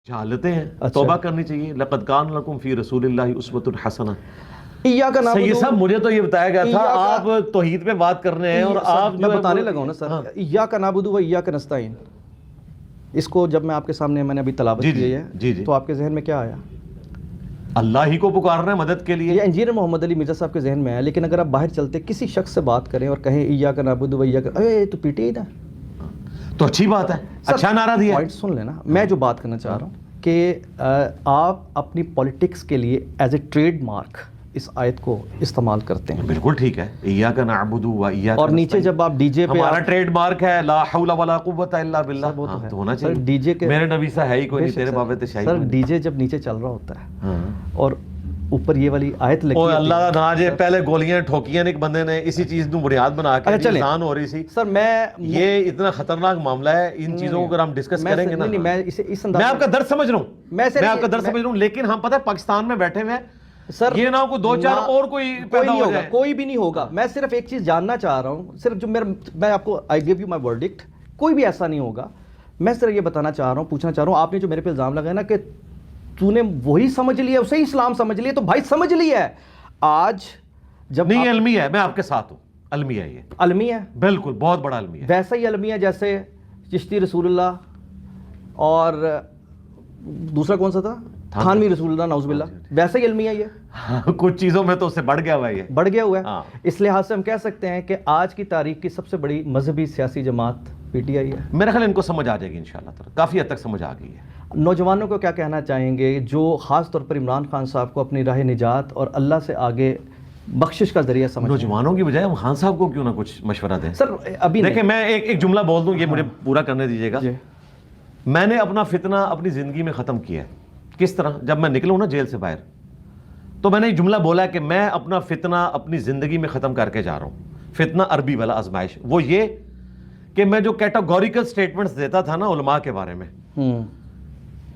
جہالتیں ہیں، توبہ کرنی چاہیے. لقد کان لکم فی رسول اللہ اسوۃ حسنہ. سید صاحب مجھے تو یہ بتایا گیا تھا آپ توحید پہ بات کرنے ہیں اور آپ میں بتانے لگا ہوں نا سر. ایاک نعبد و ایاک نستعین، اس کو جب میں آپ کے سامنے میں نے ابھی تلاوت کی ہے تو آپ کے ذہن میں کیا آیا؟ اللہ ہی کو پکارنا ہے مدد کے لیے. یہ انجینئر محمد علی مرزا صاحب کے ذہن میں ہے. لیکن اگر آپ باہر چلتے کسی شخص سے بات کریں اور کہیں ایاک نعبد و ایاک، اے تو پیٹے ہی نا، تو اچھی بات ہے، اچھا نعرہ دیا. پوائنٹ سن لینا. میں جو بات کرنا چاہ رہا ہوں کہ آپ اپنی پولیٹکس کے لیے ایز اے ٹریڈ مارک اس آیت کو استعمال کرتے ہیں. بالکل ٹھیک ہے. ایاک نعبد و ایاک، اور نیچے جب آپ ڈی جے پہ، ہمارا ٹریڈ مارک ہے لا حول ولا قوت الا باللہ، تو ہونا چاہیے. ڈی جے کے میرے نبی سے ہے ہی کوئی نہیں، تیرے بابے تے شاہی. سر ڈی جے جب نیچے چل رہا ہوتا ہے اور اوپر یہ والی آیت لگی ہے، اللہ نہ جے پہلے گولیاں ٹھوکیاں ایک بندے نے اسی چیز نو بنیاد بنا کے انسان ہو رہی سی. سر میں یہ اتنا خطرناک معاملہ ہے، ان چیزوں کو اگر ہم ڈسکس کریں گے نا، میں آپ کا درد سمجھ رہا ہوں، میں آپ کا درد سمجھ رہا ہوں، لیکن ہم پتہ ہے پاکستان میں بیٹھے ہوئے ہیں سر، یہ نہ ہو کوئی دو چار اور کوئی پیدا ہو جائے. کوئی بھی نہیں ہوگا. میں صرف ایک چیز جاننا چاہ رہا ہوں، صرف جو میں آپ کو آئی گیو یو مائی ورڈکٹ، کوئی بھی ایسا نہیں ہوگا. میں صرف یہ بتانا چاہ رہا ہوں، پوچھنا چاہ رہا ہوں، آپ نے جو میرے پہ الزام لگایا نا کہ تو نے وہی سمجھ لیا، اسے ہی اسلام سمجھ لیا، تو بھائی سمجھ لیا ہے. آج جب نہیں علمی ہے، میں آپ کے ساتھ ہوں، علمی ہے، یہ علمی ہے، بالکل بہت بڑا علمی ہے. ویسا ہی علمی ہے جیسے چشتی رسول اللہ اور دوسرا کون سا تھا، تھانوی رسول اللہ، نعوذ باللہ، ویسا ہی علمی ہے یہ. کچھ چیزوں میں تو اس سے بڑھ گیا ہوا ہے، یہ بڑھ گیا ہوا ہے. اس لحاظ سے ہم کہہ سکتے ہیں کہ آج کی تاریخ کی سب سے بڑی مذہبی سیاسی جماعت پی ٹی آئی ہے. میرا خیال ان کو سمجھ آ جائے گی انشاءاللہ تعالی، کافی حد تک سمجھ آ گئی ہے. نوجوانوں کو کیا کہنا چاہیں گے جو خاص طور پر عمران خان صاحب کو اپنی راہ نجات اور اللہ سے آگے بخشش کا ذریعہ سمجھتے ہیں؟ نوجوانوں کی بجائے ہم خان صاحب کو کیوں نہ کچھ مشورہ دیں. سر ابھی دیکھیں میں ایک جملہ بول دوں، یہ مجھے پورا کرنے دیجیے گا. میں نے اپنا فتنہ اپنی زندگی میں ختم کیا ہے. کس طرح؟ جب میں نکلوں نا جیل سے باہر تو میں نے ایک جملہ بولا کہ میں اپنا فتنہ اپنی زندگی میں ختم کر کے جا رہا ہوں. فتنہ عربی والا آزمائش، وہ یہ کہ میں جو کیٹاگوریکل سٹیٹمنٹس دیتا تھا نا علماء کے بارے میں،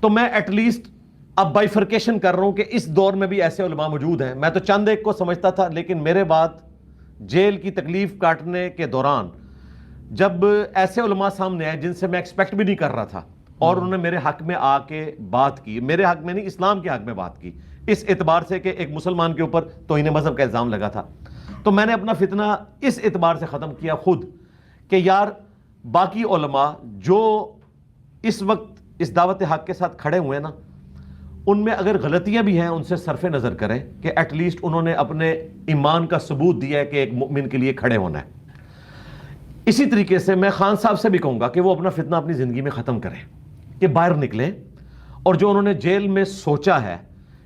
تو میں ایٹ لیسٹ اب بائیفرکیشن کر رہا ہوں کہ اس دور میں بھی ایسے علماء موجود ہیں. میں تو چند ایک کو سمجھتا تھا، لیکن میرے بعد جیل کی تکلیف کاٹنے کے دوران جب ایسے علماء سامنے آئے جن سے میں ایکسپیکٹ بھی نہیں کر رہا تھا، اور انہوں نے میرے حق میں آ کے بات کی، میرے حق میں نہیں اسلام کے حق میں بات کی، اس اعتبار سے کہ ایک مسلمان کے اوپر توہین مذہب کا الزام لگا تھا، تو میں نے اپنا فتنہ اس اعتبار سے ختم کیا خود کہ یار باقی علماء جو اس وقت اس دعوت حق کے ساتھ کھڑے ہوئے نا، ان میں اگر غلطیاں بھی ہیں ان سے صرف نظر کریں کہ ایٹ لیسٹ انہوں نے اپنے ایمان کا ثبوت دیا ہے کہ ایک مومن کے لیے کھڑے ہونا ہے. اسی طریقے سے میں خان صاحب سے بھی کہوں گا کہ وہ اپنا فتنہ اپنی زندگی میں ختم کریں، کہ باہر نکلیں اور جو انہوں نے جیل میں سوچا ہے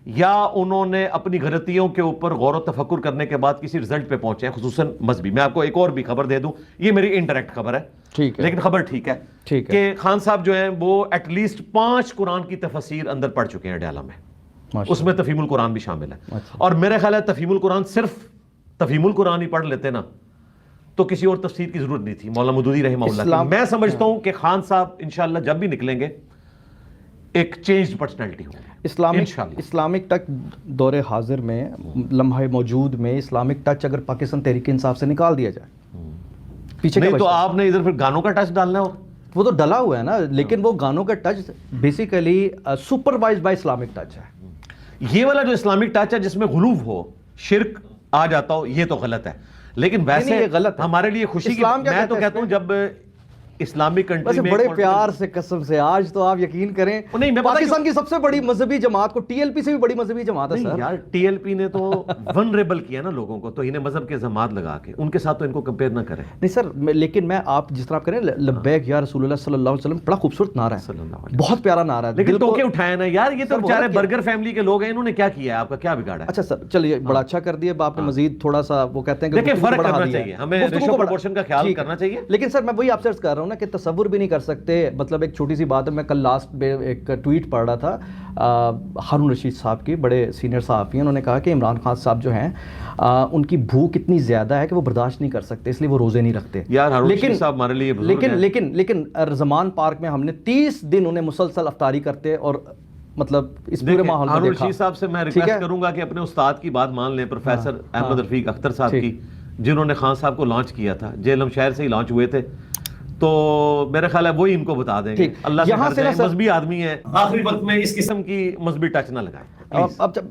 یا انہوں نے اپنی غلطیوں کے اوپر غور و تفکر کرنے کے بعد کسی رزلٹ پہ پہنچے ہیں، خصوصاً مذہبی. میں آپ کو ایک اور بھی خبر دے دوں، یہ میری انڈائریکٹ خبر ہے لیکن خبر ٹھیک ہے کہ خان صاحب جو ہیں وہ ایٹ لیسٹ 5 قرآن کی تفسیر اندر پڑھ چکے ہیں ڈیالہ میں، اس میں تفہیم القرآن بھی شامل ہے. اور میرا خیال ہے تفہیم القرآن صرف تفہیم القرآن ہی پڑھ لیتے نا تو کسی اور تفسیر کی ضرورت نہیں تھی مولانا مودودی رحمہ اللہ. میں سمجھتا ہوں کہ خان صاحب انشاءاللہ جب بھی نکلیں گے ایک چینجڈ پرسنالٹی ہوں گے. اسلامک ٹچ دور حاضر میں، لمحہ موجود میں اسلامک ٹچ اگر پاکستان تحریک انصاف سے نکال دیا جائے پیچھے نہیں تو آپ نے ادھر پھر گانوں کا ٹچ ڈالنا ہو، وہ تو ڈلا ہوا ہے نا، لیکن وہ گانوں کا touch basically supervise by Islamic touch ہے. یہ والا جو اسلامک ٹچ ہے جس میں غلو ہو، شرک آ جاتا ہو، یہ تو غلط ہے. لیکن ویسے ہمارے لیے خوشی کی، میں تو کہتا ہوں جب اسلامک کنٹری میں بڑے پیار سے قسم سے آج تو آپ یقین کریں پاکستان کی سب سے بڑی مذہبی جماعت کو ٹی ایل پی سے بھی بڑی مذہبی جماعت ہے سر. یار ٹی ایل پی نے تو ونریبل کیا نا لوگوں کو، تو انہیں مذہب کے الزامات لگا کے ان کے ساتھ تو ان کو کمپیئر نہ کریں. نہیں سر، لیکن میں آپ جس طرح آپ کریں لبیک یا رسول اللہ صلی اللہ علیہ وسلم، بڑا خوبصورت نعرہ ہے، بہت پیارا نعرہ ہے، لیکن تو کیا اٹھایا نا یار، یہ تو بیچارے برگر فیملی کے لوگ ہیں، انہوں نے کیا کیا ہے، آپ کا کیا بگاڑا ہے؟ اچھا سر چلیے بڑا اچھا کر دیا آپ نے، مزید تھوڑا سا وہ کہتے ہیں کہ فرق کرنا چاہیے، ہمیں ریشو پروپورشن کا خیال کرنا چاہیے. لیکن سر میں وہی آپ سے عرض کر رہا ہوں نا کہ تصور بھی نہیں کر سکتے. مطلب ایک چھوٹی سی بات ہے، میں کل لاسٹ میں ایک ٹویٹ پڑھ رہا تھا ہارون رشید صاحب کی، بڑے سینئر صحافی ہیں، انہوں نے کہا کہ عمران خان صاحب جو ہیں ان کی بھوک اتنی زیادہ ہے کہ وہ برداشت نہیں کر سکتے، اس لیے وہ روزے نہیں رکھتے. لیکن زمان پارک میں ہم نے 30 دن انہیں مسلسل افطاری کرتے اور مطلب اس پورے ماحول میں ہارون رشید صاحب سے میں ریکویسٹ کروں گا کہ اپنے استاد کی بات مان لیں، پروفیسر احمد رفیق اختر صاحب کی، جنہوں نے خان صاحب کو لانچ کیا تھا، جیلم شہر سے ہی لانچ ہوئے تھے. تو میرے خیال ہے وہی ان کو بتا دیں گے. ٹھیک. اللہ سے یہاں ڈر سے نا جائیں, سر- مذہبی آدمی ہے, آخری وقت میں اس قسم کی مذہبی ٹچ نہ لگائیں. اب جب